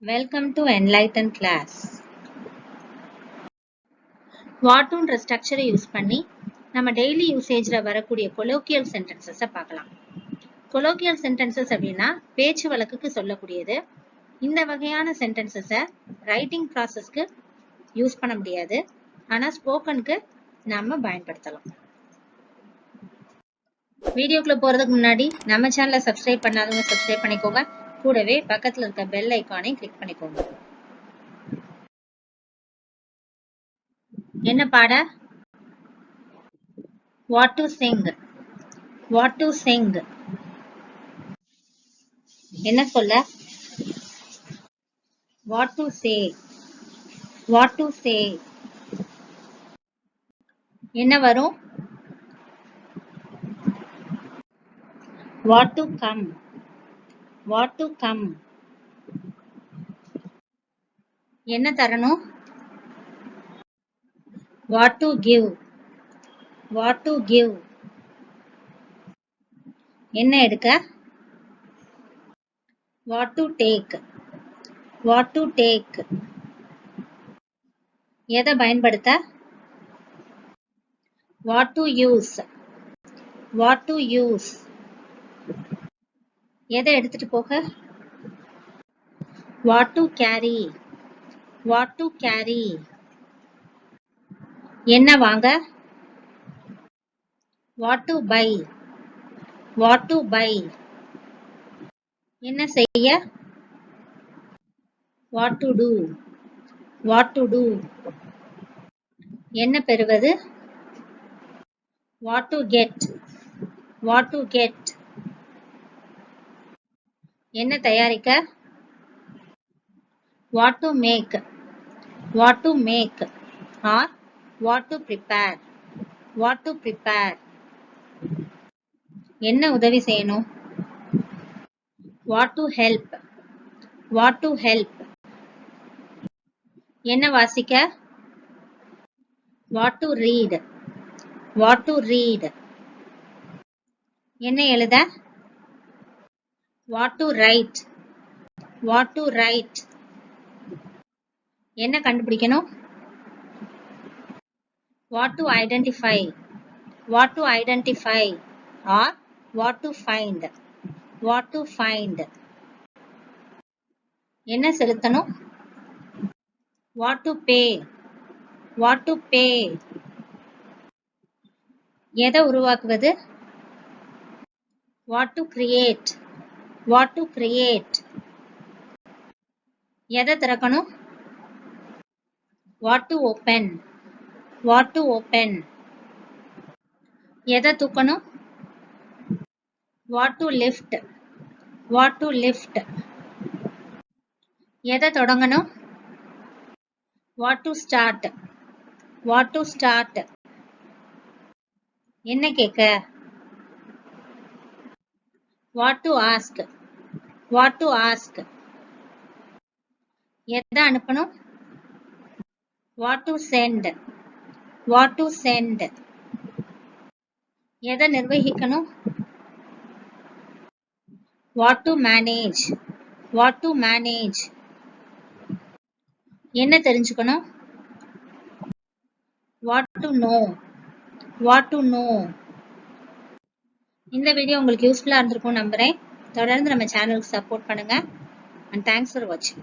Welcome to enlighten class. What ன்ற ஸ்ட்ரக்சரை use பண்ணி நம்ம டெய்லி யூசேஜ்ல வரக்கூடிய colloquial sentences பார்க்கலாம். colloquial sentences அப்படின்னா பேச்சு வழக்குக்கு சொல்லக்கூடியது. இந்த வகையான sentences ரைட்டிங் ப்ராசஸ்க்கு யூஸ் பண்ண முடியாது. ஆனா ஸ்போக்கனுக்கு நாம பயன்படுத்தலாம். வீடியோக்குள்ள போறதுக்கு முன்னாடி நம்ம சேனலை சப்ஸ்கிரைப் பண்ணாதவங்க சப்ஸ்கிரைப் பண்ணிக்கோங்க. கூடவே பக்கத்துல இருக்க பெல் ஐகானை கிளிக் பண்ணிக்கோங்க. என்ன பாட? What to sing? What to sing? என்ன சொல்ல? What to say? What to say? என்ன வரும்? What to come? What to come? என்ன தரணும்? What to give? What to give? என்ன எடுக்க? What to take? What to take? எதை பயன்படுத்த? What to use? What to use? எதை எடுத்துட்டு போக? What to carry? What to carry? என்ன வாங்க? What to buy? What to buy? என்ன செய்ய? What to do? What to do? என்ன பெறுவது? What to get? What to get? என்ன தயாரிக்க? What to make? What to make? Or what to prepare? What to prepare? என்ன உதவி செய்யணும்? What to help? What to help? என்ன வாசிக்க? What to read? What to read? என்ன எழுத? What to write? What to write? என்ன கண்டுபிடிக்கணும்? What to identify? What to identify? Or what to find? What to find? என்ன செலுத்தணும்? What to pay? What to pay? எதை உருவாக்குவது? What to create? What to create? எதை திறக்கணும்? What to open? What to open? எதை தூக்கணும்? What to lift? What to lift? எதை தொடங்கணும்? What to start? What to start? என்ன கேட்க? What to ask? What to ask? எதை அனுப்பணும்? What to send? What to send? எதை நிர்வகிக்கணும்? What to manage? What to manage? என்ன தெரிஞ்சுக்கணும்? What to know? What to know? இந்த வீடியோ உங்களுக்கு யூஸ்ஃபுல்லா இருந்திருக்கும் நம்புறேன். தொடர்ந்து நம்ம சேனலுக்கு சப்போர்ட் பண்ணுங்க. And thanks for watching.